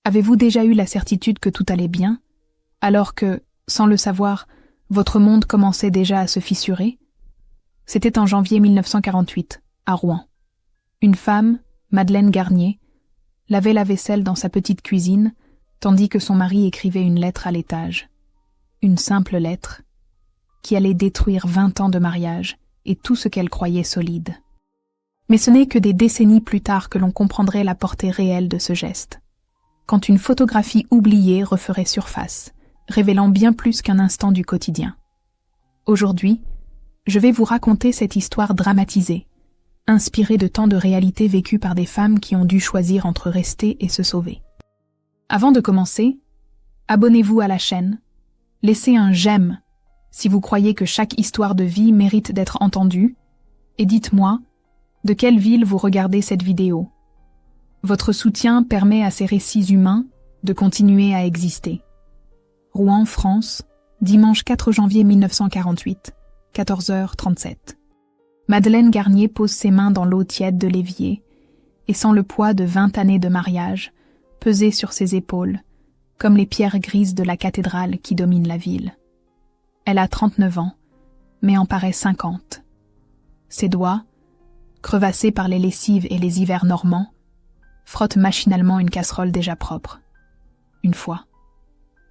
Avez-vous déjà eu la certitude que tout allait bien, alors que, sans le savoir, votre monde commençait déjà à se fissurer? C'était en janvier 1948, à Rouen. Une femme, Madeleine Garnier, lavait la vaisselle dans sa petite cuisine, tandis que son mari écrivait une lettre à l'étage. Une simple lettre, qui allait détruire 20 ans de mariage et tout ce qu'elle croyait solide. Mais ce n'est que des décennies plus tard que l'on comprendrait la portée réelle de ce geste. Quand une photographie oubliée referait surface, révélant bien plus qu'un instant du quotidien. Aujourd'hui, je vais vous raconter cette histoire dramatisée, inspirée de tant de réalités vécues par des femmes qui ont dû choisir entre rester et se sauver. Avant de commencer, abonnez-vous à la chaîne, laissez un j'aime si vous croyez que chaque histoire de vie mérite d'être entendue, et dites-moi de quelle ville vous regardez cette vidéo. Votre soutien permet à ces récits humains de continuer à exister. Rouen, France, dimanche 4 janvier 1948, 14h37. Madeleine Garnier pose ses mains dans l'eau tiède de l'évier et sent le poids de 20 années de mariage peser sur ses épaules, comme les pierres grises de la cathédrale qui domine la ville. Elle a 39 ans, mais en paraît 50. Ses doigts, crevassés par les lessives et les hivers normands, frottent machinalement une casserole déjà propre. Une fois,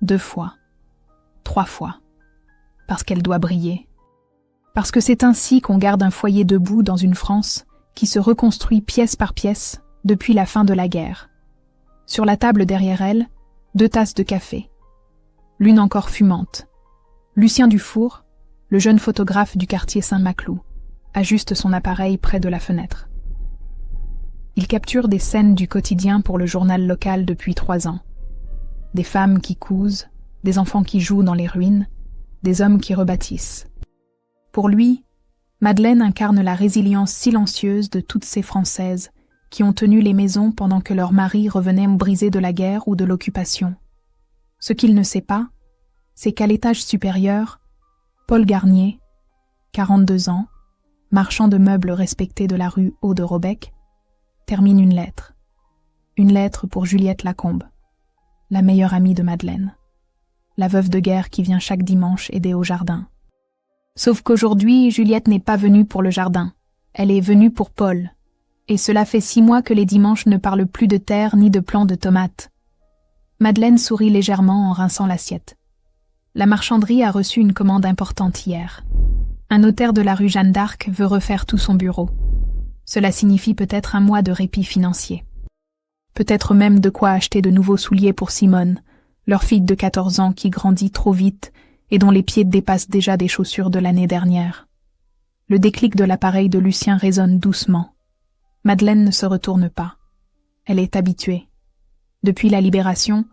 2 fois, 3 fois, parce qu'elle doit briller. Parce que c'est ainsi qu'on garde un foyer debout dans une France qui se reconstruit pièce par pièce depuis la fin de la guerre. Sur la table derrière elle, 2 tasses de café, l'une encore fumante. Lucien Dufour, le jeune photographe du quartier Saint-Maclou, ajuste son appareil près de la fenêtre. Il capture des scènes du quotidien pour le journal local depuis 3 ans. Des femmes qui cousent, des enfants qui jouent dans les ruines, des hommes qui rebâtissent. Pour lui, Madeleine incarne la résilience silencieuse de toutes ces Françaises qui ont tenu les maisons pendant que leurs maris revenaient brisés de la guerre ou de l'occupation. Ce qu'il ne sait pas, c'est qu'à l'étage supérieur, Paul Garnier, 42 ans, marchand de meubles respecté de la rue Haut-de-Robec, termine une lettre. Une lettre pour Juliette Lacombe, la meilleure amie de Madeleine, la veuve de guerre qui vient chaque dimanche aider au jardin. Sauf qu'aujourd'hui, Juliette n'est pas venue pour le jardin, elle est venue pour Paul. Et cela fait 6 mois que les dimanches ne parlent plus de terre ni de plants de tomates. Madeleine sourit légèrement en rinçant l'assiette. La marchanderie a reçu une commande importante hier. Un notaire de la rue Jeanne d'Arc veut refaire tout son bureau. Cela signifie peut-être un mois de répit financier. Peut-être même de quoi acheter de nouveaux souliers pour Simone, leur fille de 14 ans qui grandit trop vite et dont les pieds dépassent déjà des chaussures de l'année dernière. Le déclic de l'appareil de Lucien résonne doucement. Madeleine ne se retourne pas. Elle est habituée. Depuis la Libération,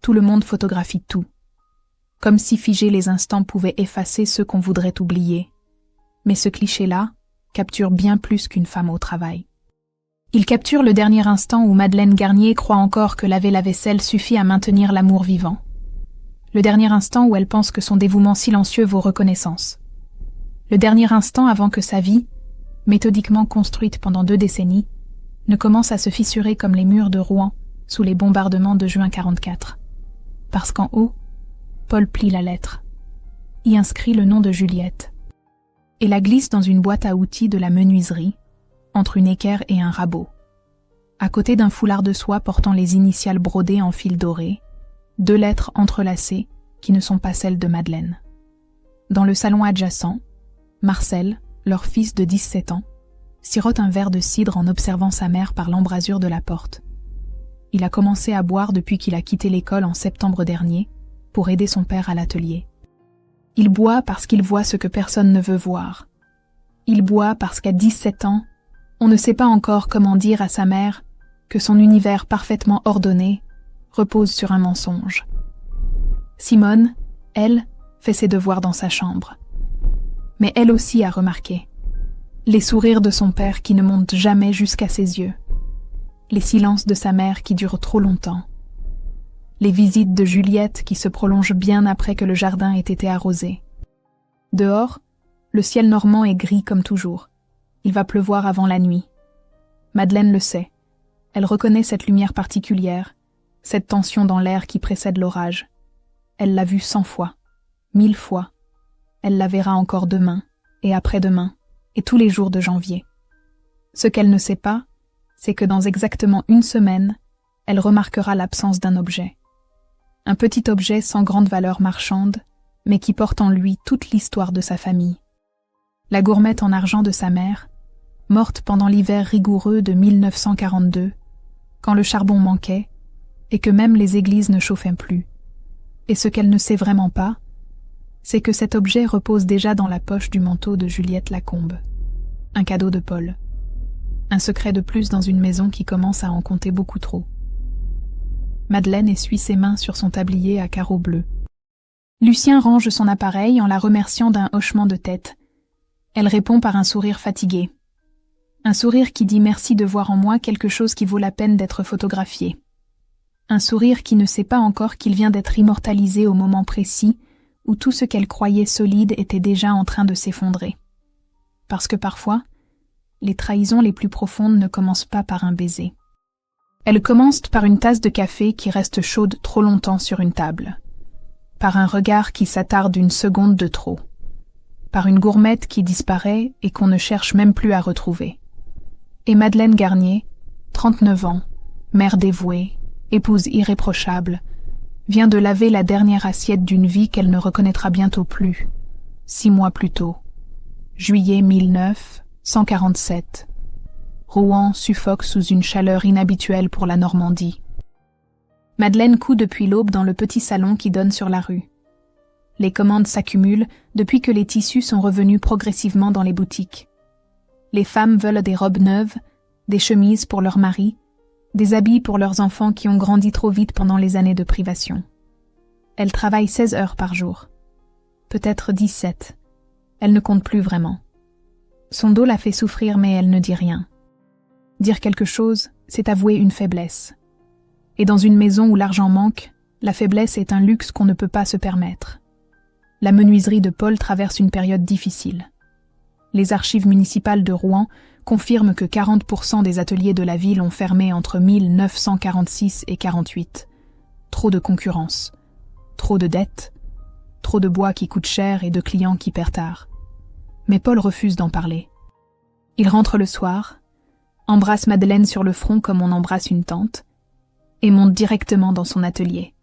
tout le monde photographie tout. Comme si figer les instants pouvait effacer ceux qu'on voudrait oublier. Mais ce cliché-là capture bien plus qu'une femme au travail. Il capture le dernier instant où Madeleine Garnier croit encore que laver la vaisselle suffit à maintenir l'amour vivant. Le dernier instant où elle pense que son dévouement silencieux vaut reconnaissance. Le dernier instant avant que sa vie, méthodiquement construite pendant 2 décennies, ne commence à se fissurer comme les murs de Rouen sous les bombardements de juin 44. Parce qu'en haut, Paul plie la lettre, y inscrit le nom de Juliette, et la glisse dans une boîte à outils de la menuiserie, entre une équerre et un rabot. À côté d'un foulard de soie portant les initiales brodées en fil doré, 2 lettres entrelacées qui ne sont pas celles de Madeleine. Dans le salon adjacent, Marcel, leur fils de 17 ans, sirote un verre de cidre en observant sa mère par l'embrasure de la porte. Il a commencé à boire depuis qu'il a quitté l'école en septembre dernier pour aider son père à l'atelier. Il boit parce qu'il voit ce que personne ne veut voir. Il boit parce qu'à 17 ans, on ne sait pas encore comment dire à sa mère que son univers parfaitement ordonné repose sur un mensonge. Simone, elle, fait ses devoirs dans sa chambre. Mais elle aussi a remarqué les sourires de son père qui ne montent jamais jusqu'à ses yeux, les silences de sa mère qui durent trop longtemps, les visites de Juliette qui se prolongent bien après que le jardin ait été arrosé. Dehors, le ciel normand est gris comme toujours. Il va pleuvoir avant la nuit. Madeleine le sait. Elle reconnaît cette lumière particulière, cette tension dans l'air qui précède l'orage. Elle l'a vue 100 fois, 1000 fois. Elle la verra encore demain, et après-demain, et tous les jours de janvier. Ce qu'elle ne sait pas, c'est que dans exactement une semaine, elle remarquera l'absence d'un objet. Un petit objet sans grande valeur marchande, mais qui porte en lui toute l'histoire de sa famille. La gourmette en argent de sa mère, morte pendant l'hiver rigoureux de 1942, quand le charbon manquait, et que même les églises ne chauffaient plus. Et ce qu'elle ne sait vraiment pas, c'est que cet objet repose déjà dans la poche du manteau de Juliette Lacombe. Un cadeau de Paul. Un secret de plus dans une maison qui commence à en compter beaucoup trop. Madeleine essuie ses mains sur son tablier à carreaux bleus. Lucien range son appareil en la remerciant d'un hochement de tête. Elle répond par un sourire fatigué. Un sourire qui dit merci de voir en moi quelque chose qui vaut la peine d'être photographié. Un sourire qui ne sait pas encore qu'il vient d'être immortalisé au moment précis où tout ce qu'elle croyait solide était déjà en train de s'effondrer. Parce que parfois, les trahisons les plus profondes ne commencent pas par un baiser. Elles commencent par une tasse de café qui reste chaude trop longtemps sur une table, par un regard qui s'attarde une seconde de trop, par une gourmette qui disparaît et qu'on ne cherche même plus à retrouver. Et Madeleine Garnier, 39 ans, mère dévouée, épouse irréprochable, vient de laver la dernière assiette d'une vie qu'elle ne reconnaîtra bientôt plus, 6 mois plus tôt. Juillet 1947. Rouen suffoque sous une chaleur inhabituelle pour la Normandie. Madeleine coud depuis l'aube dans le petit salon qui donne sur la rue. Les commandes s'accumulent depuis que les tissus sont revenus progressivement dans les boutiques. Les femmes veulent des robes neuves, des chemises pour leurs maris, des habits pour leurs enfants qui ont grandi trop vite pendant les années de privation. Elle travaille 16 heures par jour. Peut-être 17. Elle ne compte plus vraiment. Son dos la fait souffrir mais elle ne dit rien. Dire quelque chose, c'est avouer une faiblesse. Et dans une maison où l'argent manque, la faiblesse est un luxe qu'on ne peut pas se permettre. La menuiserie de Paul traverse une période difficile. Les archives municipales de Rouen confirment que 40% des ateliers de la ville ont fermé entre 1946 et 48. Trop de concurrence, trop de dettes, trop de bois qui coûte cher et de clients qui perdent tard. Mais Paul refuse d'en parler. Il rentre le soir, embrasse Madeleine sur le front comme on embrasse une tante, et monte directement dans son atelier.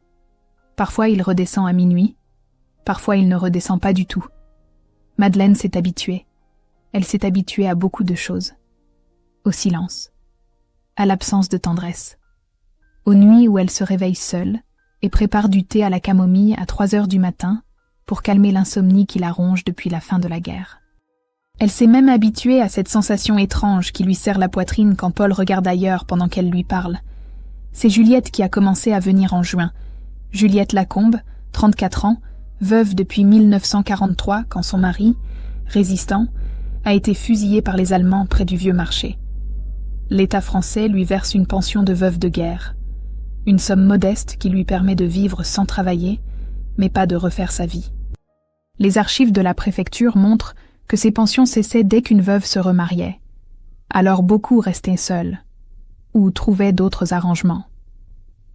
Parfois il redescend à minuit, parfois il ne redescend pas du tout. Madeleine s'est habituée. Elle s'est habituée à beaucoup de choses. Au silence, à l'absence de tendresse, aux nuits où elle se réveille seule et prépare du thé à la camomille à 3 heures du matin pour calmer l'insomnie qui la ronge depuis la fin de la guerre. Elle s'est même habituée à cette sensation étrange qui lui serre la poitrine quand Paul regarde ailleurs pendant qu'elle lui parle. C'est Juliette qui a commencé à venir en juin. Juliette Lacombe, 34 ans, veuve depuis 1943 quand son mari, résistant, a été fusillé par les Allemands près du Vieux Marché. L'État français lui verse une pension de veuve de guerre, une somme modeste qui lui permet de vivre sans travailler, mais pas de refaire sa vie. Les archives de la préfecture montrent que ces pensions cessaient dès qu'une veuve se remariait. Alors beaucoup restaient seuls, ou trouvaient d'autres arrangements.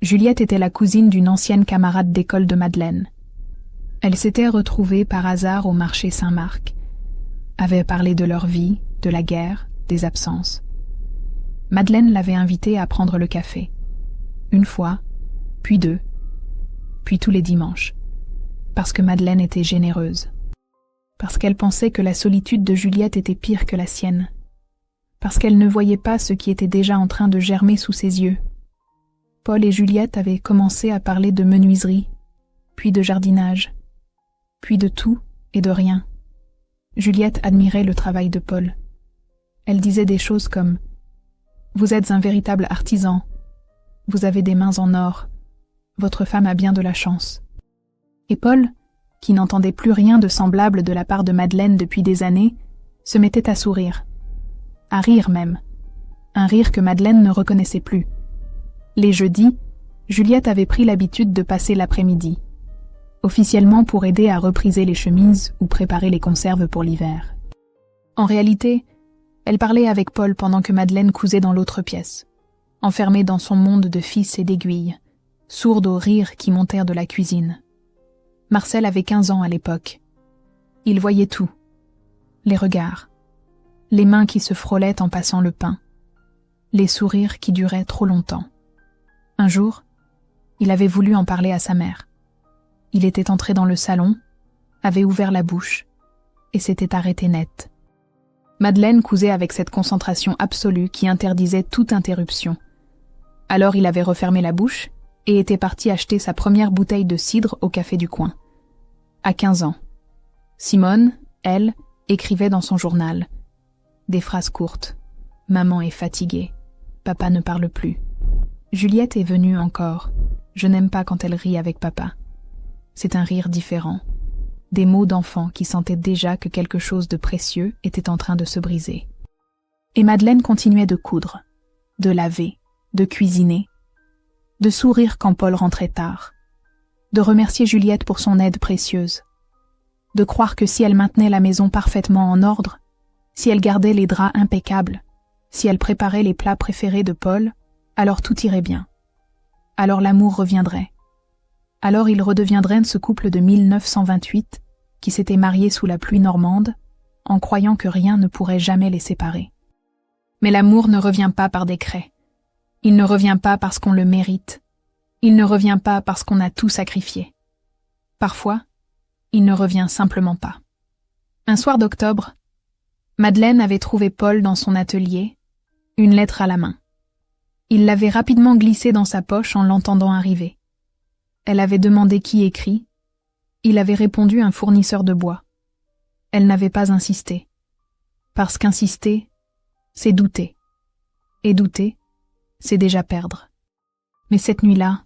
Juliette était la cousine d'une ancienne camarade d'école de Madeleine. Elle s'était retrouvée par hasard au marché Saint-Marc, avait parlé de leur vie, de la guerre, des absences. Madeleine l'avait invitée à prendre le café. Une fois, puis 2, puis tous les dimanches. Parce que Madeleine était généreuse. Parce qu'elle pensait que la solitude de Juliette était pire que la sienne. Parce qu'elle ne voyait pas ce qui était déjà en train de germer sous ses yeux. Paul et Juliette avaient commencé à parler de menuiserie, puis de jardinage, puis de tout et de rien. Juliette admirait le travail de Paul. Elle disait des choses comme « Vous êtes un véritable artisan. Vous avez des mains en or. Votre femme a bien de la chance. » Et Paul, qui n'entendait plus rien de semblable de la part de Madeleine depuis des années, se mettait à sourire. À rire même. Un rire que Madeleine ne reconnaissait plus. Les jeudis, Juliette avait pris l'habitude de passer l'après-midi, officiellement pour aider à repriser les chemises ou préparer les conserves pour l'hiver. En réalité, elle parlait avec Paul pendant que Madeleine cousait dans l'autre pièce, enfermée dans son monde de fils et d'aiguilles, sourde aux rires qui montèrent de la cuisine. Marcel avait 15 ans à l'époque. Il voyait tout. Les regards, les mains qui se frôlaient en passant le pain, les sourires qui duraient trop longtemps. Un jour, il avait voulu en parler à sa mère. Il était entré dans le salon, avait ouvert la bouche, et s'était arrêté net. Madeleine cousait avec cette concentration absolue qui interdisait toute interruption. Alors il avait refermé la bouche et était parti acheter sa première bouteille de cidre au café du coin. À 15 ans. Simone, elle, écrivait dans son journal. Des phrases courtes. Maman est fatiguée. Papa ne parle plus. Juliette est venue encore. Je n'aime pas quand elle rit avec papa. C'est un rire différent. Des mots d'enfant qui sentaient déjà que quelque chose de précieux était en train de se briser. Et Madeleine continuait de coudre, de laver, de cuisiner, de sourire quand Paul rentrait tard, de remercier Juliette pour son aide précieuse, de croire que si elle maintenait la maison parfaitement en ordre, si elle gardait les draps impeccables, si elle préparait les plats préférés de Paul, alors tout irait bien. Alors l'amour reviendrait. Alors il redeviendrait ce couple de 1928 qui s'était marié sous la pluie normande, en croyant que rien ne pourrait jamais les séparer. Mais l'amour ne revient pas par décret. Il ne revient pas parce qu'on le mérite. Il ne revient pas parce qu'on a tout sacrifié. Parfois, il ne revient simplement pas. Un soir d'octobre, Madeleine avait trouvé Paul dans son atelier, une lettre à la main. Il l'avait rapidement glissée dans sa poche en l'entendant arriver. Elle avait demandé qui écrit. Il avait répondu un fournisseur de bois. Elle n'avait pas insisté. Parce qu'insister, c'est douter. Et douter, c'est déjà perdre. Mais cette nuit-là,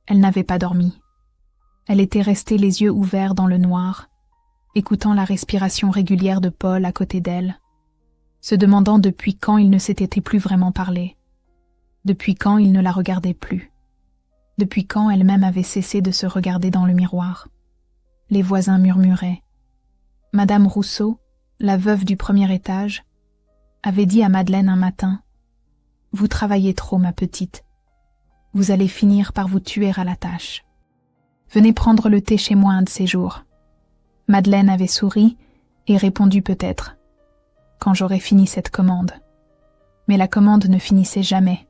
elle n'avait pas dormi. Elle était restée les yeux ouverts dans le noir, écoutant la respiration régulière de Paul à côté d'elle, se demandant depuis quand il ne s'était plus vraiment parlé, depuis quand il ne la regardait plus. Depuis quand elle-même avait cessé de se regarder dans le miroir. Les voisins murmuraient. Madame Rousseau, la veuve du premier étage, avait dit à Madeleine un matin « Vous travaillez trop, ma petite. Vous allez finir par vous tuer à la tâche. Venez prendre le thé chez moi un de ces jours. » Madeleine avait souri et répondu peut-être « Quand j'aurai fini cette commande. » Mais la commande ne finissait jamais.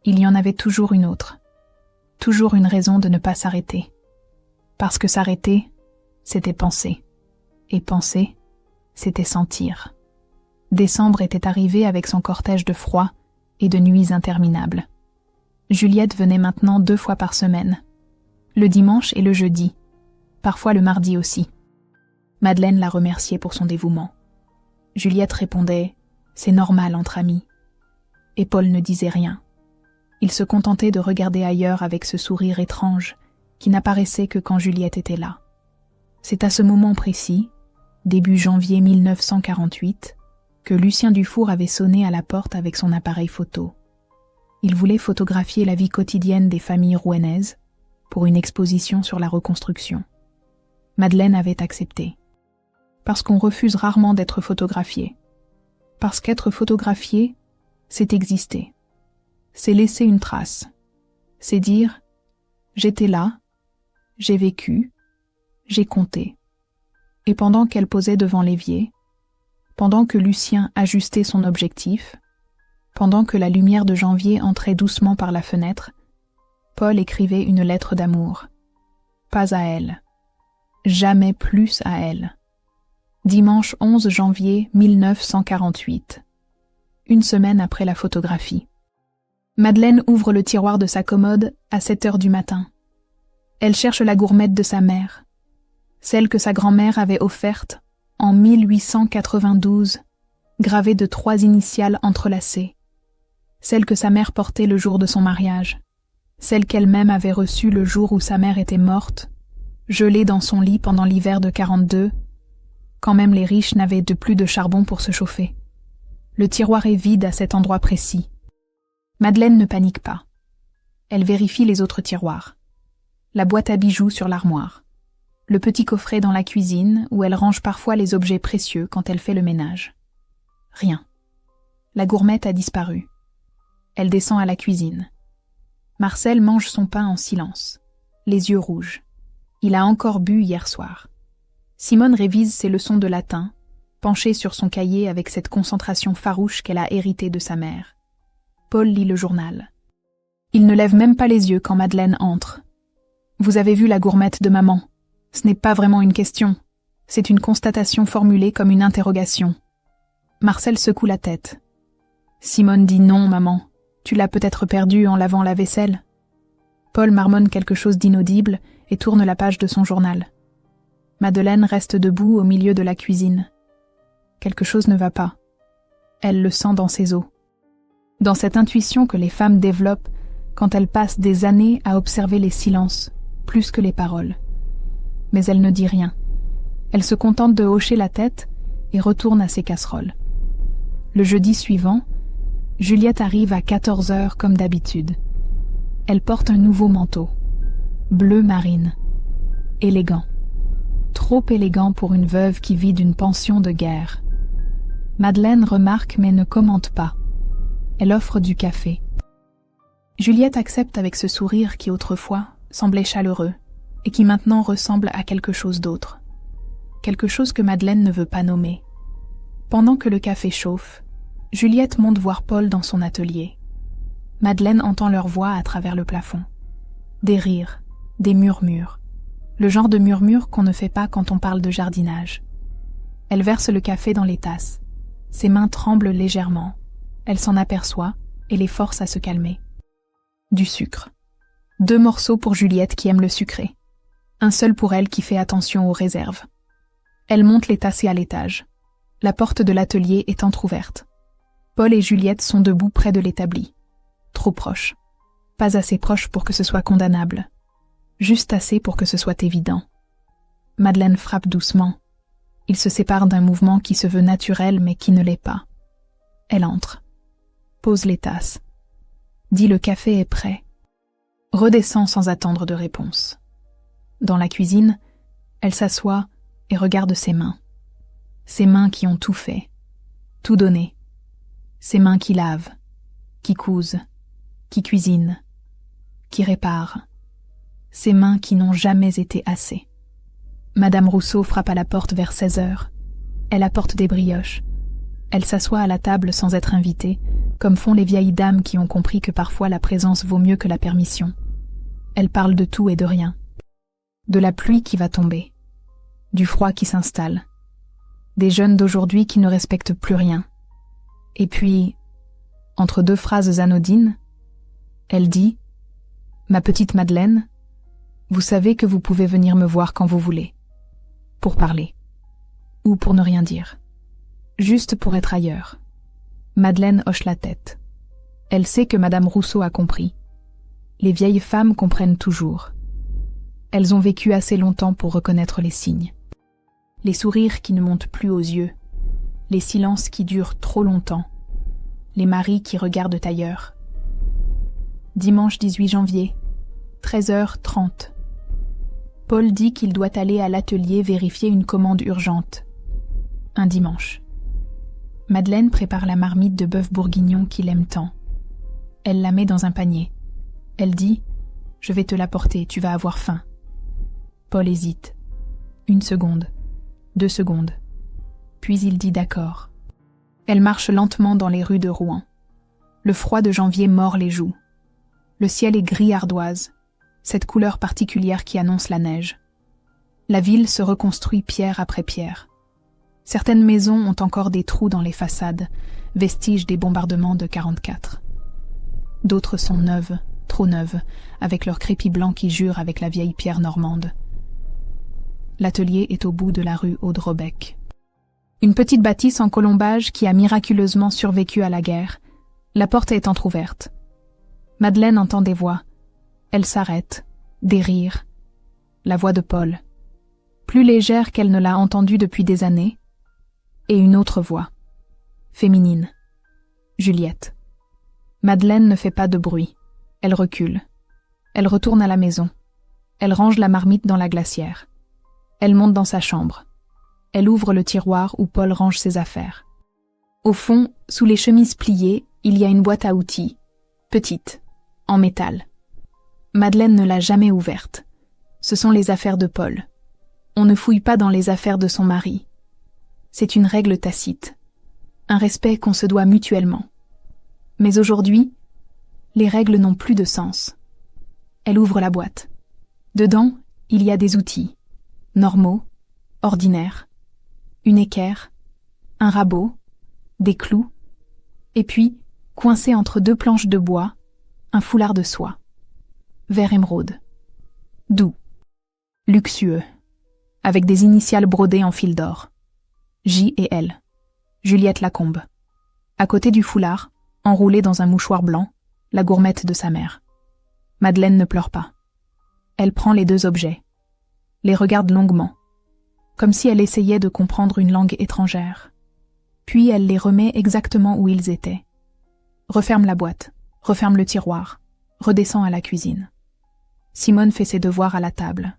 Il y en avait toujours une autre. Toujours une raison de ne pas s'arrêter. Parce que s'arrêter, c'était penser. Et penser, c'était sentir. Décembre était arrivé avec son cortège de froid et de nuits interminables. Juliette venait maintenant 2 fois par semaine. Le dimanche et le jeudi. Parfois le mardi aussi. Madeleine la remerciait pour son dévouement. Juliette répondait « C'est normal entre amis ». Et Paul ne disait rien. Il se contentait de regarder ailleurs avec ce sourire étrange qui n'apparaissait que quand Juliette était là. C'est à ce moment précis, début janvier 1948, que Lucien Dufour avait sonné à la porte avec son appareil photo. Il voulait photographier la vie quotidienne des familles rouennaises pour une exposition sur la reconstruction. Madeleine avait accepté. Parce qu'on refuse rarement d'être photographié. Parce qu'être photographié, c'est exister. C'est laisser une trace. C'est dire « J'étais là, j'ai vécu, j'ai compté ». Et pendant qu'elle posait devant l'évier, pendant que Lucien ajustait son objectif, pendant que la lumière de janvier entrait doucement par la fenêtre, Paul écrivait une lettre d'amour. Pas à elle. Jamais plus à elle. Dimanche 11 janvier 1948. Une semaine après la photographie. Madeleine ouvre le tiroir de sa commode à 7 heures du matin. Elle cherche la gourmette de sa mère, celle que sa grand-mère avait offerte en 1892, gravée de 3 initiales entrelacées, celle que sa mère portait le jour de son mariage, celle qu'elle-même avait reçue le jour où sa mère était morte, gelée dans son lit pendant l'hiver de 42, quand même les riches n'avaient plus de charbon pour se chauffer. Le tiroir est vide à cet endroit précis. Madeleine ne panique pas. Elle vérifie les autres tiroirs. La boîte à bijoux sur l'armoire. Le petit coffret dans la cuisine où elle range parfois les objets précieux quand elle fait le ménage. Rien. La gourmette a disparu. Elle descend à la cuisine. Marcel mange son pain en silence, les yeux rouges. Il a encore bu hier soir. Simone révise ses leçons de latin, penchée sur son cahier avec cette concentration farouche qu'elle a héritée de sa mère. Paul lit le journal. Il ne lève même pas les yeux quand Madeleine entre. « Vous avez vu la gourmette de maman ? Ce n'est pas vraiment une question. C'est une constatation formulée comme une interrogation. » Marcel secoue la tête. Simone dit « Non, maman. Tu l'as peut-être perdue en lavant la vaisselle. » Paul marmonne quelque chose d'inaudible et tourne la page de son journal. Madeleine reste debout au milieu de la cuisine. Quelque chose ne va pas. Elle le sent dans ses os. Dans cette intuition que les femmes développent quand elles passent des années à observer les silences, plus que les paroles. Mais elle ne dit rien. Elle se contente de hocher la tête et retourne à ses casseroles. Le jeudi suivant, Juliette arrive à 14h comme d'habitude. Elle porte un nouveau manteau, bleu marine, élégant. Trop élégant pour une veuve qui vit d'une pension de guerre. Madeleine remarque mais ne commente pas. Elle offre du café. Juliette accepte avec ce sourire qui autrefois semblait chaleureux et qui maintenant ressemble à quelque chose d'autre. Quelque chose que Madeleine ne veut pas nommer. Pendant que le café chauffe, Juliette monte voir Paul dans son atelier. Madeleine entend leur voix à travers le plafond. Des rires, des murmures. Le genre de murmure qu'on ne fait pas quand on parle de jardinage. Elle verse le café dans les tasses. Ses mains tremblent légèrement. Elle s'en aperçoit et les force à se calmer. Du sucre. 2 morceaux pour Juliette qui aime le sucré. Un seul pour elle qui fait attention aux réserves. Elle monte les tasser à l'étage. La porte de l'atelier est entr'ouverte. Paul et Juliette sont debout près de l'établi. Trop proches. Pas assez proches pour que ce soit condamnable. Juste assez pour que ce soit évident. Madeleine frappe doucement. Ils se séparent d'un mouvement qui se veut naturel mais qui ne l'est pas. Elle entre. Pose les tasses. Dit le café est prêt. Redescend sans attendre de réponse. Dans la cuisine, elle s'assoit et regarde ses mains. Ses mains qui ont tout fait, tout donné. Ses mains qui lavent, qui cousent, qui cuisinent, qui réparent. Ses mains qui n'ont jamais été assez. Madame Rousseau frappe à la porte vers 16h. Elle apporte des brioches. Elle s'assoit à la table sans être invitée, comme font les vieilles dames qui ont compris que parfois la présence vaut mieux que la permission. Elle parle de tout et de rien. De la pluie qui va tomber. Du froid qui s'installe. Des jeunes d'aujourd'hui qui ne respectent plus rien. Et puis, entre 2 phrases anodines, elle dit « Ma petite Madeleine, vous savez que vous pouvez venir me voir quand vous voulez. Pour parler. Ou pour ne rien dire. Juste pour être ailleurs. » Madeleine hoche la tête. Elle sait que Madame Rousseau a compris. Les vieilles femmes comprennent toujours. Elles ont vécu assez longtemps pour reconnaître les signes. Les sourires qui ne montent plus aux yeux. Les silences qui durent trop longtemps. Les maris qui regardent ailleurs. Dimanche 18 janvier, 13h30. Paul dit qu'il doit aller à l'atelier vérifier une commande urgente. Un dimanche. Madeleine prépare la marmite de bœuf bourguignon qu'il aime tant. Elle la met dans un panier. Elle dit « Je vais te l'apporter, tu vas avoir faim. » Paul hésite. 1 seconde, 2 secondes. Puis il dit d'accord. Elle marche lentement dans les rues de Rouen. Le froid de janvier mord les joues. Le ciel est gris ardoise, cette couleur particulière qui annonce la neige. La ville se reconstruit pierre après pierre. Certaines maisons ont encore des trous dans les façades, vestiges des bombardements de 44. D'autres sont neuves, trop neuves, avec leur crépi blanc qui jure avec la vieille pierre normande. L'atelier est au bout de la rue Aude-Robec. Une petite bâtisse en colombage qui a miraculeusement survécu à la guerre. La porte est entr'ouverte. Madeleine entend des voix. Elle s'arrête, des rires. La voix de Paul. Plus légère qu'elle ne l'a entendue depuis des années. Et une autre voix. Féminine. Juliette. Madeleine ne fait pas de bruit. Elle recule. Elle retourne à la maison. Elle range la marmite dans la glacière. Elle monte dans sa chambre. Elle ouvre le tiroir où Paul range ses affaires. Au fond, sous les chemises pliées, il y a une boîte à outils, petite, en métal, Madeleine ne l'a jamais ouverte. Ce sont les affaires de Paul. On ne fouille pas dans les affaires de son mari. C'est une règle tacite, un respect qu'on se doit mutuellement. Mais aujourd'hui, les règles n'ont plus de sens. Elle ouvre la boîte. Dedans, il y a des outils, normaux, ordinaires, une équerre, un rabot, des clous, et puis, coincé entre deux planches de bois, un foulard de soie. Vert émeraude. Doux. Luxueux. Avec des initiales brodées en fil d'or. J et L. Juliette Lacombe. À côté du foulard, enroulée dans un mouchoir blanc, la gourmette de sa mère. Madeleine ne pleure pas. Elle prend les deux objets, les regarde longuement, comme si elle essayait de comprendre une langue étrangère. Puis elle les remet exactement où ils étaient. Referme la boîte, referme le tiroir, redescend à la cuisine. Simone fait ses devoirs à la table.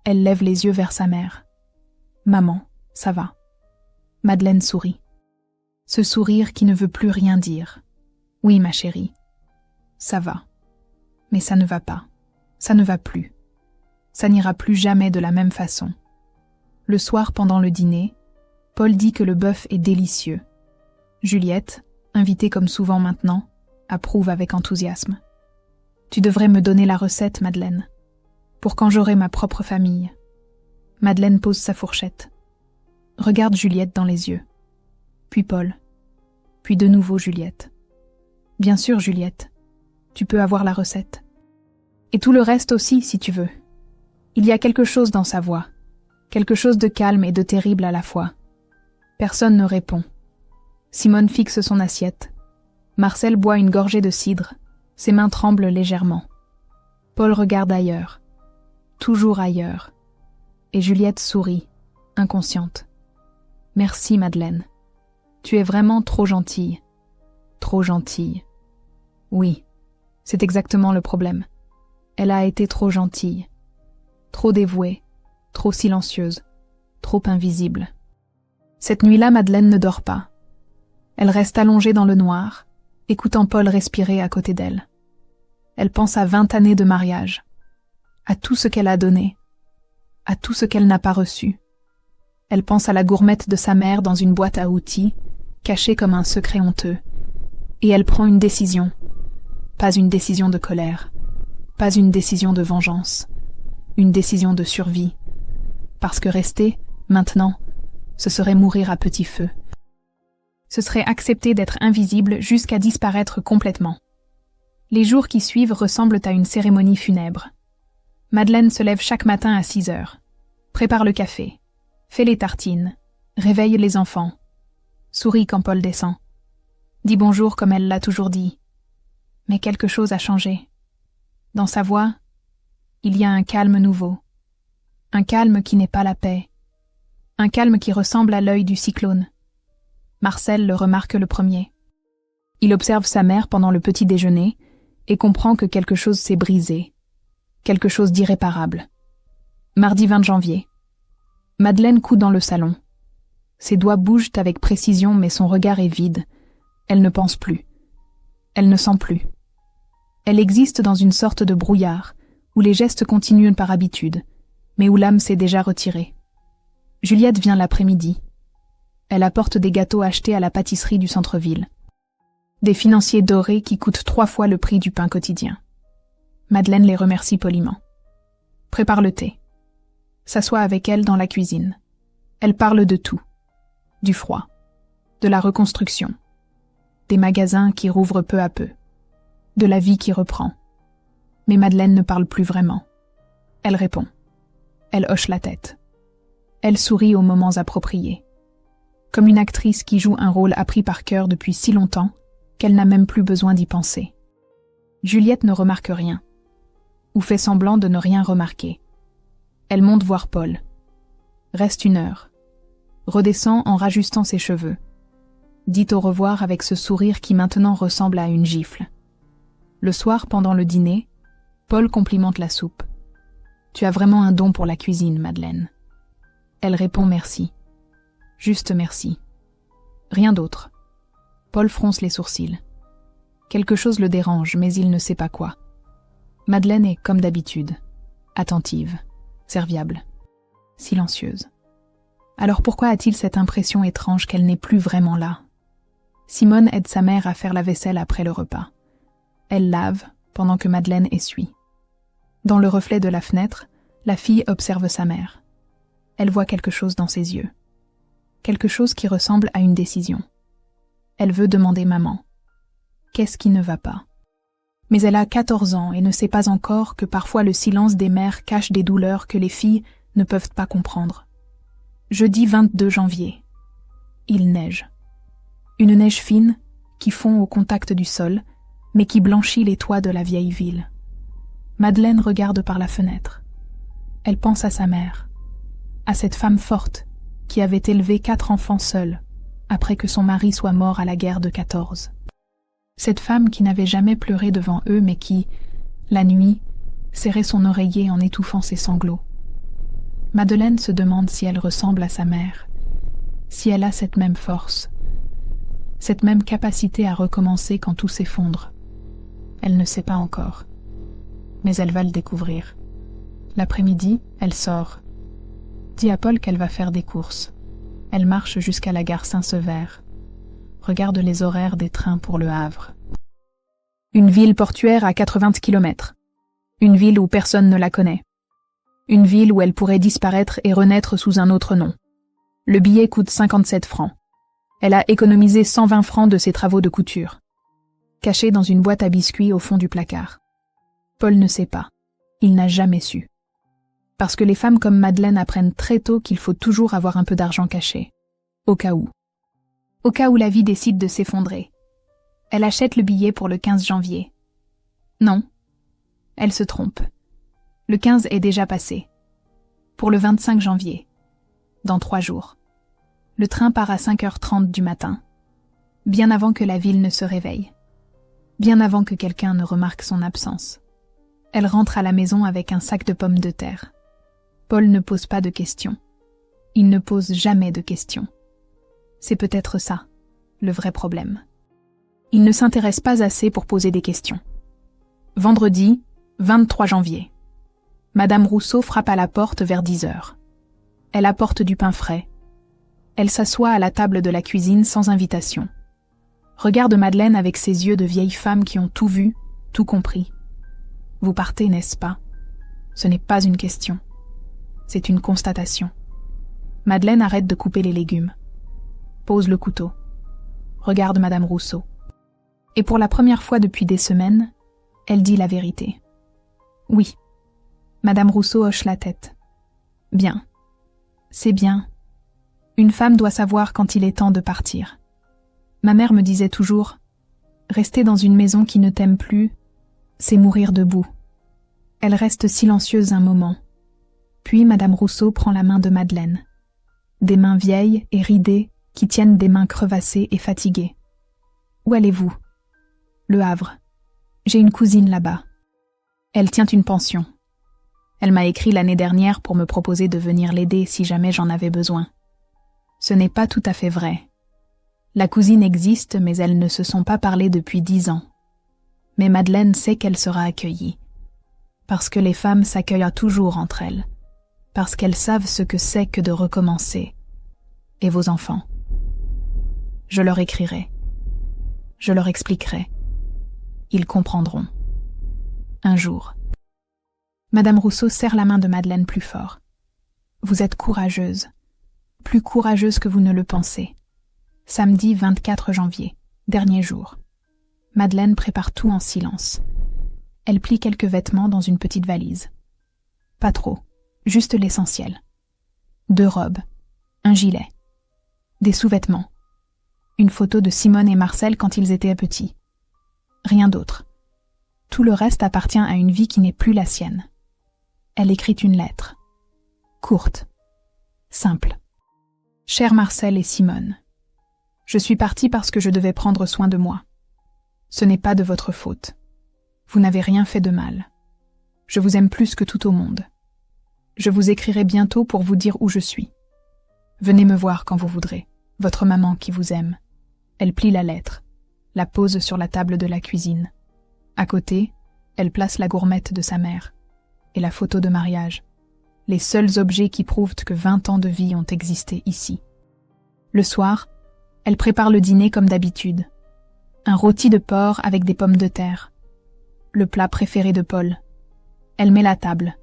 Elle lève les yeux vers sa mère. « Maman, ça va ?» Madeleine sourit. Ce sourire qui ne veut plus rien dire. « Oui, ma chérie, ça va. Mais ça ne va pas. Ça ne va plus. Ça n'ira plus jamais de la même façon. » Le soir, pendant le dîner, Paul dit que le bœuf est délicieux. Juliette, invitée comme souvent maintenant, approuve avec enthousiasme. « Tu devrais me donner la recette, Madeleine, pour quand j'aurai ma propre famille. » Madeleine pose sa fourchette. Regarde Juliette dans les yeux. Puis Paul. Puis de nouveau Juliette. « Bien sûr, Juliette. Tu peux avoir la recette. Et tout le reste aussi, si tu veux. » Il y a quelque chose dans sa voix, quelque chose de calme et de terrible à la fois. Personne ne répond. Simone fixe son assiette. Marcel boit une gorgée de cidre. Ses mains tremblent légèrement. Paul regarde ailleurs. Toujours ailleurs. Et Juliette sourit, inconsciente. « Merci, Madeleine. Tu es vraiment trop gentille. Trop gentille. » Oui, c'est exactement le problème. Elle a été trop gentille. Trop dévouée, trop silencieuse, trop invisible. Cette nuit-là, Madeleine ne dort pas. Elle reste allongée dans le noir, écoutant Paul respirer à côté d'elle. Elle pense à 20 années de mariage, à tout ce qu'elle a donné, à tout ce qu'elle n'a pas reçu. Elle pense à la gourmette de sa mère dans une boîte à outils, cachée comme un secret honteux. Et elle prend une décision. Pas une décision de colère, pas une décision de vengeance, une décision de survie. Parce que rester, maintenant, ce serait mourir à petit feu. Ce serait accepter d'être invisible jusqu'à disparaître complètement. Les jours qui suivent ressemblent à une cérémonie funèbre. Madeleine se lève chaque matin à 6 heures, prépare le café, fait les tartines, réveille les enfants, sourit quand Paul descend, dit bonjour comme elle l'a toujours dit. Mais quelque chose a changé. Dans sa voix, il y a un calme nouveau, un calme qui n'est pas la paix, un calme qui ressemble à l'œil du cyclone. Marcel le remarque le premier. Il observe sa mère pendant le petit déjeuner et comprend que quelque chose s'est brisé, quelque chose d'irréparable. Mardi 20 janvier. Madeleine coud dans le salon. Ses doigts bougent avec précision mais son regard est vide. Elle ne pense plus. Elle ne sent plus. Elle existe dans une sorte de brouillard, où les gestes continuent par habitude, mais où l'âme s'est déjà retirée. Juliette vient l'après-midi. Elle apporte des gâteaux achetés à la pâtisserie du centre-ville. Des financiers dorés qui coûtent 3 fois le prix du pain quotidien. Madeleine les remercie poliment. Prépare le thé. S'assoit avec elle dans la cuisine. Elle parle de tout. Du froid. De la reconstruction. Des magasins qui rouvrent peu à peu. De la vie qui reprend. Mais Madeleine ne parle plus vraiment. Elle répond. Elle hoche la tête. Elle sourit aux moments appropriés. Comme une actrice qui joue un rôle appris par cœur depuis si longtemps qu'elle n'a même plus besoin d'y penser. Juliette ne remarque rien, ou fait semblant de ne rien remarquer. Elle monte voir Paul. Reste 1 heure. Redescend en rajustant ses cheveux. Dit au revoir avec ce sourire qui maintenant ressemble à une gifle. Le soir, pendant le dîner, Paul complimente la soupe. « Tu as vraiment un don pour la cuisine, Madeleine. » Elle répond merci. Juste merci. Rien d'autre. Paul fronce les sourcils. Quelque chose le dérange, mais il ne sait pas quoi. Madeleine est comme d'habitude, attentive, serviable, silencieuse. Alors pourquoi a-t-il cette impression étrange qu'elle n'est plus vraiment là? Simone aide sa mère à faire la vaisselle après le repas. Elle lave pendant que Madeleine essuie. Dans le reflet de la fenêtre, la fille observe sa mère. Elle voit quelque chose dans ses yeux. Quelque chose qui ressemble à une décision. Elle veut demander maman. Qu'est-ce qui ne va pas? Mais elle a 14 ans et ne sait pas encore que parfois le silence des mères cache des douleurs que les filles ne peuvent pas comprendre. Jeudi 22 janvier. Il neige. Une neige fine qui fond au contact du sol, mais qui blanchit les toits de la vieille ville. Madeleine regarde par la fenêtre. Elle pense à sa mère, à cette femme forte qui avait élevé 4 enfants seule après que son mari soit mort à la guerre de 14. Cette femme qui n'avait jamais pleuré devant eux mais qui, la nuit, serrait son oreiller en étouffant ses sanglots. Madeleine se demande si elle ressemble à sa mère, si elle a cette même force, cette même capacité à recommencer quand tout s'effondre. Elle ne sait pas encore, mais elle va le découvrir. L'après-midi, elle sort, dit à Paul qu'elle va faire des courses. Elle marche jusqu'à la gare Saint-Sever, regarde les horaires des trains pour Le Havre. Une ville portuaire à 80 km. Une ville où personne ne la connaît. Une ville où elle pourrait disparaître et renaître sous un autre nom. Le billet coûte 57 francs. Elle a économisé 120 francs de ses travaux de couture, cachés dans une boîte à biscuits au fond du placard. Paul ne sait pas. Il n'a jamais su. Parce que les femmes comme Madeleine apprennent très tôt qu'il faut toujours avoir un peu d'argent caché. Au cas où. Au cas où la vie décide de s'effondrer. Elle achète le billet pour le 15 janvier. Non. Elle se trompe. Le 15 est déjà passé. Pour le 25 janvier. Dans 3 jours. Le train part à 5h30 du matin. Bien avant que la ville ne se réveille. Bien avant que quelqu'un ne remarque son absence. Elle rentre à la maison avec un sac de pommes de terre. Paul ne pose pas de questions. Il ne pose jamais de questions. C'est peut-être ça, le vrai problème. Il ne s'intéresse pas assez pour poser des questions. Vendredi, 23 janvier. Madame Rousseau frappe à la porte vers 10h. Elle apporte du pain frais. Elle s'assoit à la table de la cuisine sans invitation. Regarde Madeleine avec ses yeux de vieille femme qui ont tout vu, tout compris. Vous partez, n'est-ce pas? Ce n'est pas une question. C'est une constatation. Madeleine arrête de couper les légumes. Pose le couteau. Regarde Madame Rousseau. Et pour la première fois depuis des semaines, elle dit la vérité. Oui. Madame Rousseau hoche la tête. Bien. C'est bien. Une femme doit savoir quand il est temps de partir. Ma mère me disait toujours, rester dans une maison qui ne t'aime plus, c'est mourir debout. Elle reste silencieuse un moment. Puis Madame Rousseau prend la main de Madeleine. Des mains vieilles et ridées qui tiennent des mains crevassées et fatiguées. Où allez-vous? Le Havre. J'ai une cousine là-bas. Elle tient une pension. Elle m'a écrit l'année dernière pour me proposer de venir l'aider si jamais j'en avais besoin. Ce n'est pas tout à fait vrai. La cousine existe, mais elles ne se sont pas parlé depuis 10 ans. Mais Madeleine sait qu'elle sera accueillie. Parce que les femmes s'accueillent toujours entre elles. Parce qu'elles savent ce que c'est que de recommencer. Et vos enfants? Je leur écrirai. Je leur expliquerai. Ils comprendront. Un jour. Madame Rousseau serre la main de Madeleine plus fort. Vous êtes courageuse. Plus courageuse que vous ne le pensez. Samedi 24 janvier, dernier jour. Madeleine prépare tout en silence. Elle plie quelques vêtements dans une petite valise. Pas trop, juste l'essentiel. 2 robes, un gilet, des sous-vêtements, une photo de Simone et Marcel quand ils étaient petits. Rien d'autre. Tout le reste appartient à une vie qui n'est plus la sienne. Elle écrit une lettre. Courte. Simple. Cher Marcel et Simone, je suis partie parce que je devais prendre soin de moi. Ce n'est pas de votre faute. Vous n'avez rien fait de mal. Je vous aime plus que tout au monde. Je vous écrirai bientôt pour vous dire où je suis. Venez me voir quand vous voudrez. Votre maman qui vous aime. Elle plie la lettre, la pose sur la table de la cuisine. À côté, Elle place la gourmette de sa mère et la photo de mariage, les seuls objets qui prouvent que 20 ans de vie ont existé ici. Le soir, elle prépare le dîner comme d'habitude. Un rôti de porc avec des pommes de terre. Le plat préféré de Paul. Elle met la table,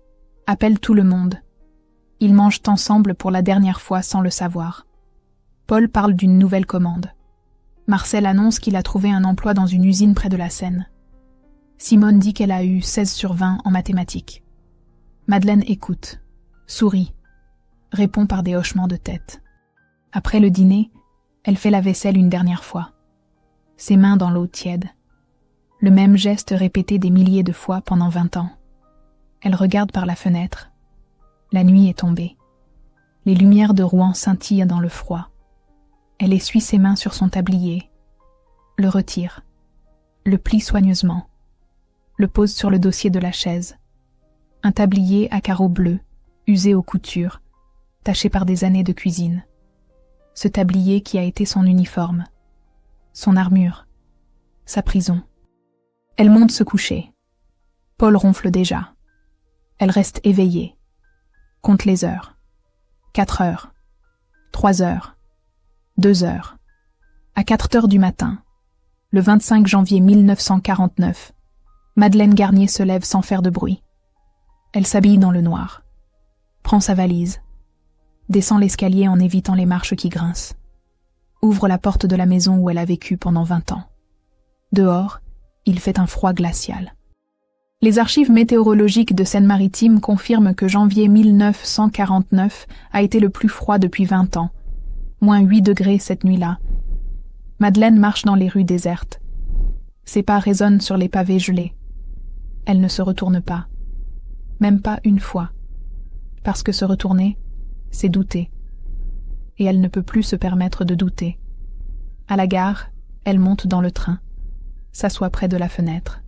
appelle tout le monde. Ils mangent ensemble pour la dernière fois sans le savoir. Paul parle d'une nouvelle commande. Marcel annonce qu'il a trouvé un emploi dans une usine près de la Seine. Simone dit qu'elle a eu 16 sur 20 en mathématiques. Madeleine écoute, sourit, répond par des hochements de tête. Après le dîner, elle fait la vaisselle une dernière fois. Ses mains dans l'eau tiède. Le même geste répété des milliers de fois pendant 20 ans. Elle regarde par la fenêtre. La nuit est tombée. Les lumières de Rouen scintillent dans le froid. Elle essuie ses mains sur son tablier, le retire, le plie soigneusement, le pose sur le dossier de la chaise. Un tablier à carreaux bleus, usé aux coutures, taché par des années de cuisine. Ce tablier qui a été son uniforme, son armure, sa prison. Elle monte se coucher. Paul ronfle déjà. Elle reste éveillée. Compte les heures. 4 heures. 3 heures. 2 heures. À 4 heures du matin, le 25 janvier 1949, Madeleine Garnier se lève sans faire de bruit. Elle s'habille dans le noir, prend sa valise, descend l'escalier en évitant les marches qui grincent, ouvre la porte de la maison où elle a vécu pendant 20 ans. Dehors, il fait un froid glacial. Les archives météorologiques de Seine-Maritime confirment que janvier 1949 a été le plus froid depuis 20 ans, moins 8 degrés cette nuit-là. Madeleine marche dans les rues désertes. Ses pas résonnent sur les pavés gelés. Elle ne se retourne pas. Même pas une fois. Parce que se retourner, c'est douter. Et elle ne peut plus se permettre de douter. À la gare, elle monte dans le train, s'assoit près de la fenêtre.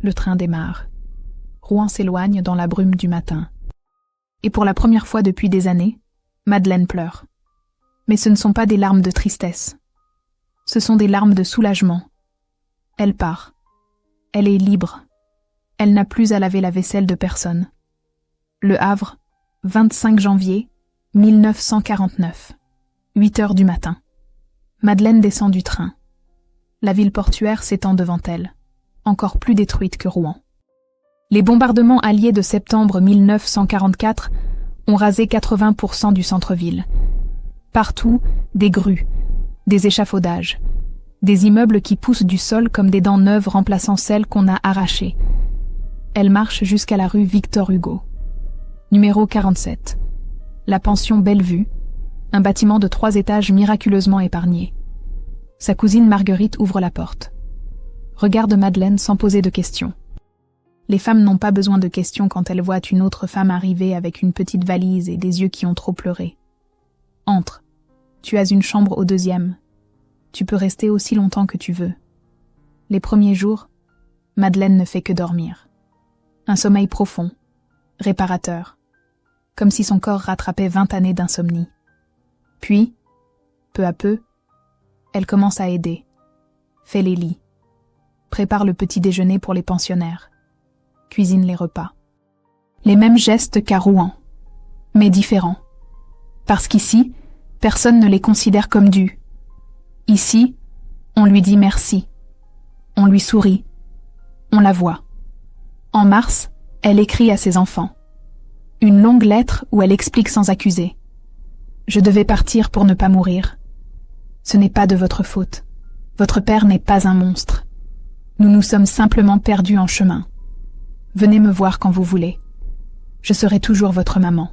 Le train démarre. Rouen s'éloigne dans la brume du matin. Et pour la première fois depuis des années, Madeleine pleure. Mais ce ne sont pas des larmes de tristesse. Ce sont des larmes de soulagement. Elle part. Elle est libre. Elle n'a plus à laver la vaisselle de personne. Le Havre, 25 janvier 1949. 8 heures du matin. Madeleine descend du train. La ville portuaire s'étend devant elle, encore plus détruite que Rouen. Les bombardements alliés de septembre 1944 ont rasé 80% du centre-ville. Partout, des grues, des échafaudages, des immeubles qui poussent du sol comme des dents neuves remplaçant celles qu'on a arrachées. Elle marche jusqu'à la rue Victor Hugo. Numéro 47. La pension Bellevue, un bâtiment de 3 étages miraculeusement épargné. Sa cousine Marguerite ouvre la porte. Regarde Madeleine sans poser de questions. Les femmes n'ont pas besoin de questions quand elles voient une autre femme arriver avec une petite valise et des yeux qui ont trop pleuré. Entre. Tu as une chambre au 2e. Tu peux rester aussi longtemps que tu veux. Les premiers jours, Madeleine ne fait que dormir. Un sommeil profond, réparateur, comme si son corps rattrapait 20 années d'insomnie. Puis, peu à peu, elle commence à aider, fait les lits, prépare le petit déjeuner pour les pensionnaires, cuisine les repas. Les mêmes gestes qu'à Rouen, mais différents. Parce qu'ici, personne ne les considère comme dus. Ici, on lui dit merci. On lui sourit. On la voit. En mars, elle écrit à ses enfants. Une longue lettre où elle explique sans accuser. Je devais partir pour ne pas mourir. Ce n'est pas de votre faute. Votre père n'est pas un monstre. Nous nous sommes simplement perdus en chemin. Venez me voir quand vous voulez. Je serai toujours votre maman.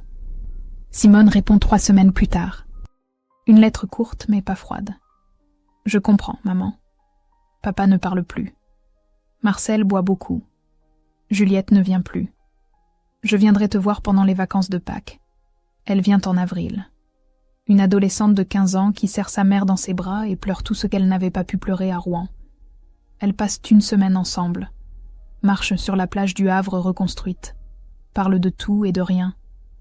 Simone répond 3 semaines plus tard. Une lettre courte mais pas froide. Je comprends, maman. Papa ne parle plus. Marcel boit beaucoup. Juliette ne vient plus. Je viendrai te voir pendant les vacances de Pâques. Elle vient en avril. Une adolescente de 15 ans qui serre sa mère dans ses bras et pleure tout ce qu'elle n'avait pas pu pleurer à Rouen. Elles passent une semaine ensemble, marchent sur la plage du Havre reconstruite, parlent de tout et de rien,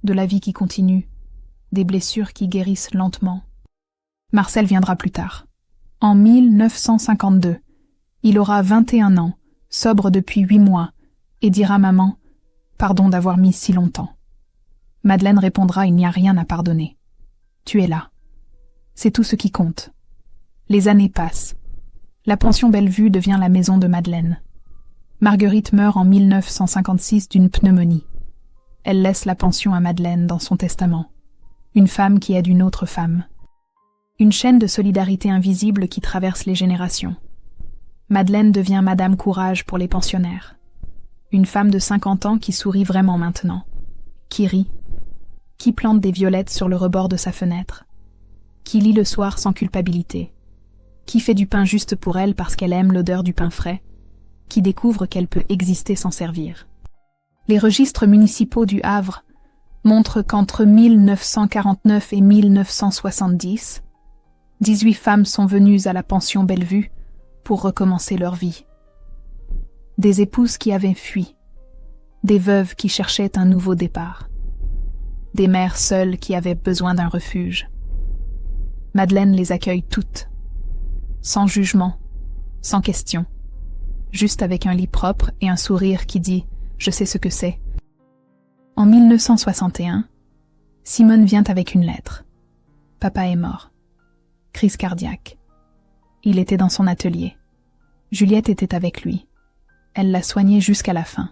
de la vie qui continue, des blessures qui guérissent lentement. Marcel viendra plus tard. En 1952, il aura 21 ans, sobre depuis 8 mois, et dira « Maman, pardon d'avoir mis si longtemps ». Madeleine répondra « Il n'y a rien à pardonner. Tu es là. C'est tout ce qui compte ». Les années passent. La pension Bellevue devient la maison de Madeleine. Marguerite meurt en 1956 d'une pneumonie. Elle laisse la pension à Madeleine dans son testament. Une femme qui aide une autre femme. Une chaîne de solidarité invisible qui traverse les générations. Madeleine devient Madame Courage pour les pensionnaires. Une femme de 50 ans qui sourit vraiment maintenant. Qui rit. Qui plante des violettes sur le rebord de sa fenêtre. Qui lit le soir sans culpabilité. Qui fait du pain juste pour elle parce qu'elle aime l'odeur du pain frais. Qui découvre qu'elle peut exister sans servir. Les registres municipaux du Havre montrent qu'entre 1949 et 1970, 18 femmes sont venues à la pension Bellevue pour recommencer leur vie. Des épouses qui avaient fui, des veuves qui cherchaient un nouveau départ, des mères seules qui avaient besoin d'un refuge. Madeleine les accueille toutes, sans jugement, sans question, juste avec un lit propre et un sourire qui dit « Je sais ce que c'est ». En 1961, Simone vient avec une lettre. Papa est mort. Crise cardiaque. Il était dans son atelier. Juliette était avec lui. Elle l'a soigné jusqu'à la fin.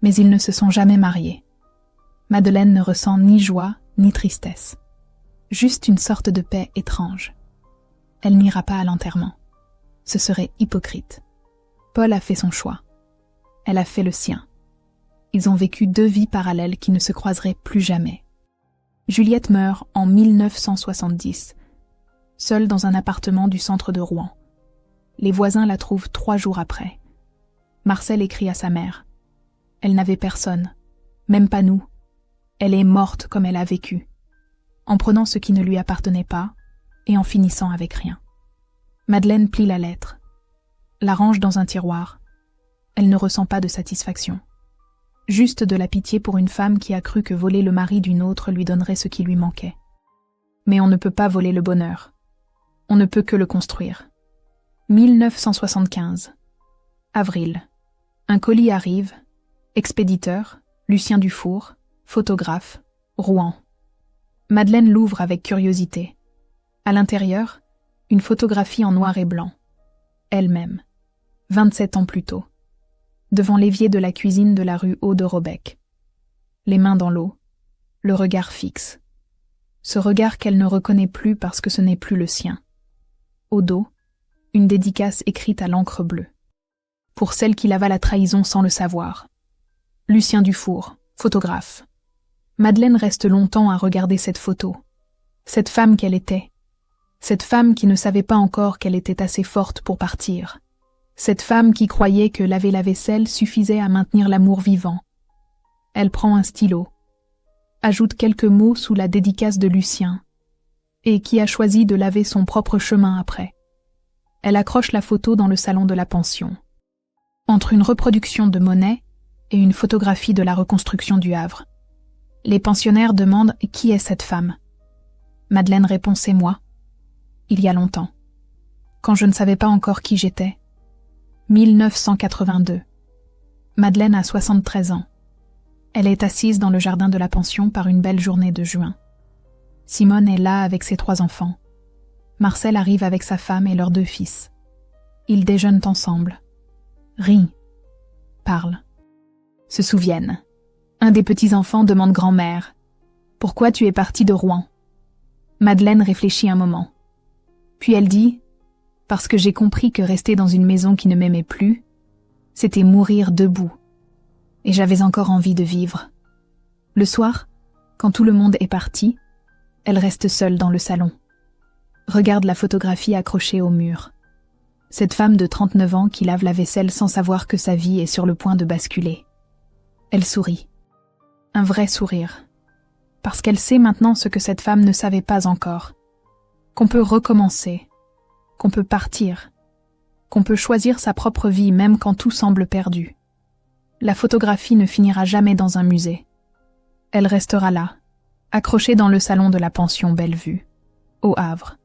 Mais ils ne se sont jamais mariés. Madeleine ne ressent ni joie ni tristesse. Juste une sorte de paix étrange. Elle n'ira pas à l'enterrement. Ce serait hypocrite. Paul a fait son choix. Elle a fait le sien. Ils ont vécu 2 vies parallèles qui ne se croiseraient plus jamais. Juliette meurt en 1970, seule dans un appartement du centre de Rouen. Les voisins la trouvent 3 jours après. Marcel écrit à sa mère. Elle n'avait personne, même pas nous. Elle est morte comme elle a vécu, en prenant ce qui ne lui appartenait pas et en finissant avec rien. Madeleine plie la lettre, la range dans un tiroir. Elle ne ressent pas de satisfaction. Juste de la pitié pour une femme qui a cru que voler le mari d'une autre lui donnerait ce qui lui manquait. Mais on ne peut pas voler le bonheur. On ne peut que le construire. 1975. Avril. Un colis arrive. Expéditeur, Lucien Dufour, photographe, Rouen. Madeleine l'ouvre avec curiosité. À l'intérieur, une photographie en noir et blanc. Elle-même. 27 ans plus tôt. Devant l'évier de la cuisine de la rue Haut-de-Robec. Les mains dans l'eau, le regard fixe. Ce regard qu'elle ne reconnaît plus parce que ce n'est plus le sien. Au dos, une dédicace écrite à l'encre bleue. Pour celle qui lava la trahison sans le savoir. Lucien Dufour, photographe. Madeleine reste longtemps à regarder cette photo. Cette femme qu'elle était. Cette femme qui ne savait pas encore qu'elle était assez forte pour partir. Cette femme qui croyait que laver la vaisselle suffisait à maintenir l'amour vivant. Elle prend un stylo, ajoute quelques mots sous la dédicace de Lucien, et qui a choisi de laver son propre chemin après. Elle accroche la photo dans le salon de la pension. Entre une reproduction de Monet et une photographie de la reconstruction du Havre. Les pensionnaires demandent « Qui est cette femme ?» Madeleine répond « C'est moi. » Il y a longtemps. Quand je ne savais pas encore qui j'étais. 1982. Madeleine a 73 ans. Elle est assise dans le jardin de la pension par une belle journée de juin. Simone est là avec ses 3 enfants. Marcel arrive avec sa femme et leurs 2 fils. Ils déjeunent ensemble. Rient. Parlent. Se souviennent. Un des petits-enfants demande grand-mère. « Pourquoi tu es partie de Rouen ?» Madeleine réfléchit un moment. Puis elle dit « Parce que j'ai compris que rester dans une maison qui ne m'aimait plus, c'était mourir debout. Et j'avais encore envie de vivre. » Le soir, quand tout le monde est parti, elle reste seule dans le salon. Regarde la photographie accrochée au mur. Cette femme de 39 ans qui lave la vaisselle sans savoir que sa vie est sur le point de basculer. Elle sourit. Un vrai sourire. Parce qu'elle sait maintenant ce que cette femme ne savait pas encore. Qu'on peut recommencer. Qu'on peut partir. Qu'on peut choisir sa propre vie même quand tout semble perdu. La photographie ne finira jamais dans un musée. Elle restera là, accrochée dans le salon de la pension Bellevue, au Havre,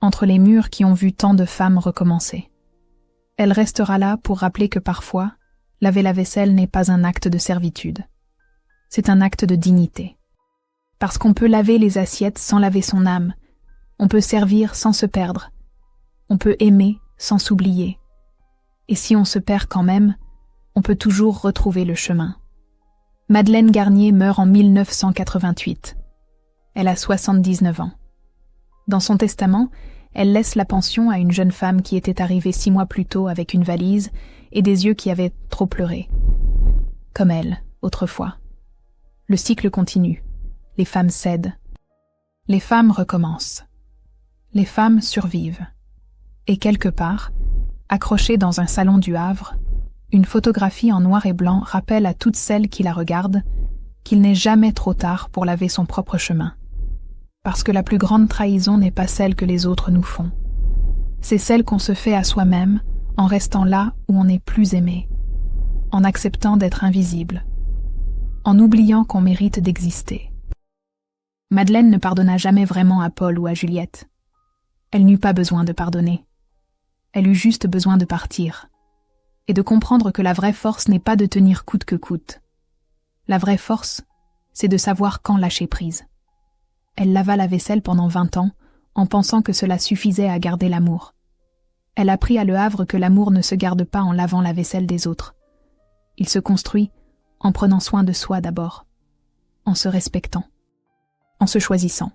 entre les murs qui ont vu tant de femmes recommencer. Elle restera là pour rappeler que parfois, laver la vaisselle n'est pas un acte de servitude. C'est un acte de dignité. Parce qu'on peut laver les assiettes sans laver son âme, on peut servir sans se perdre, on peut aimer sans s'oublier. Et si on se perd quand même, on peut toujours retrouver le chemin. Madeleine Garnier meurt en 1988. Elle a 79 ans. Dans son testament, elle laisse la pension à une jeune femme qui était arrivée 6 mois plus tôt avec une valise et des yeux qui avaient trop pleuré. Comme elle, autrefois. Le cycle continue. Les femmes cèdent. Les femmes recommencent. Les femmes survivent. Et quelque part, accrochée dans un salon du Havre, une photographie en noir et blanc rappelle à toutes celles qui la regardent qu'il n'est jamais trop tard pour laver son propre chemin. Parce que la plus grande trahison n'est pas celle que les autres nous font. C'est celle qu'on se fait à soi-même en restant là où on n'est plus aimé, en acceptant d'être invisible, en oubliant qu'on mérite d'exister. Madeleine ne pardonna jamais vraiment à Paul ou à Juliette. Elle n'eut pas besoin de pardonner. Elle eut juste besoin de partir, et de comprendre que la vraie force n'est pas de tenir coûte que coûte. La vraie force, c'est de savoir quand lâcher prise. Elle lava la vaisselle pendant 20 ans, en pensant que cela suffisait à garder l'amour. Elle apprit à Le Havre que l'amour ne se garde pas en lavant la vaisselle des autres. Il se construit en prenant soin de soi d'abord, en se respectant, en se choisissant.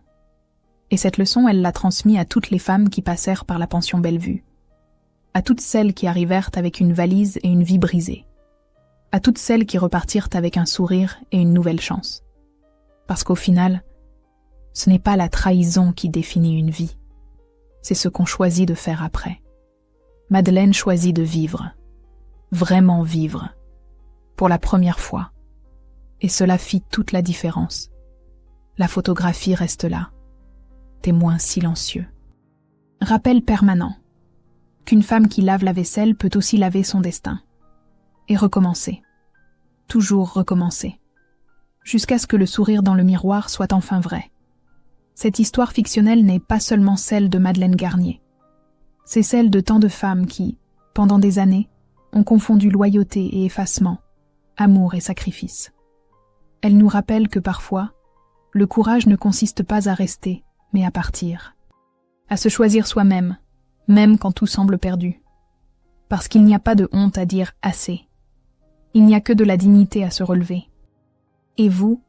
Et cette leçon, elle l'a transmise à toutes les femmes qui passèrent par la pension Bellevue, à toutes celles qui arrivèrent avec une valise et une vie brisée, à toutes celles qui repartirent avec un sourire et une nouvelle chance. Parce qu'au final, ce n'est pas la trahison qui définit une vie, c'est ce qu'on choisit de faire après. Madeleine choisit de vivre, vraiment vivre, pour la première fois, et cela fit toute la différence. La photographie reste là, témoin silencieux. Rappel permanent qu'une femme qui lave la vaisselle peut aussi laver son destin, et recommencer, toujours recommencer, jusqu'à ce que le sourire dans le miroir soit enfin vrai. Cette histoire fictionnelle n'est pas seulement celle de Madeleine Garnier. C'est celle de tant de femmes qui, pendant des années, ont confondu loyauté et effacement, amour et sacrifice. Elle nous rappelle que parfois, le courage ne consiste pas à rester, mais à partir. À se choisir soi-même, même quand tout semble perdu. Parce qu'il n'y a pas de honte à dire assez. Il n'y a que de la dignité à se relever. Et vous,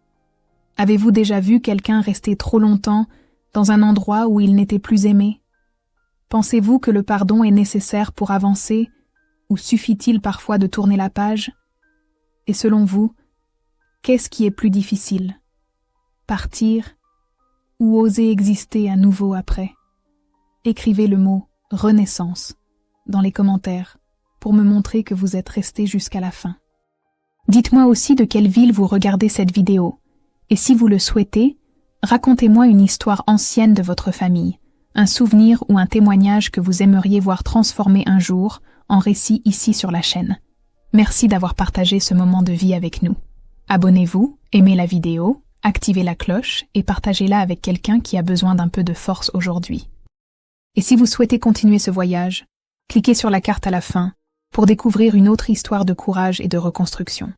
avez-vous déjà vu quelqu'un rester trop longtemps dans un endroit où il n'était plus aimé? Pensez-vous que le pardon est nécessaire pour avancer, ou suffit-il parfois de tourner la page? Et selon vous, qu'est-ce qui est plus difficile? Partir ou oser exister à nouveau après? Écrivez le mot « renaissance » dans les commentaires pour me montrer que vous êtes resté jusqu'à la fin. Dites-moi aussi de quelle ville vous regardez cette vidéo. Et si vous le souhaitez, racontez-moi une histoire ancienne de votre famille, un souvenir ou un témoignage que vous aimeriez voir transformé un jour en récit ici sur la chaîne. Merci d'avoir partagé ce moment de vie avec nous. Abonnez-vous, aimez la vidéo, activez la cloche et partagez-la avec quelqu'un qui a besoin d'un peu de force aujourd'hui. Et si vous souhaitez continuer ce voyage, cliquez sur la carte à la fin pour découvrir une autre histoire de courage et de reconstruction.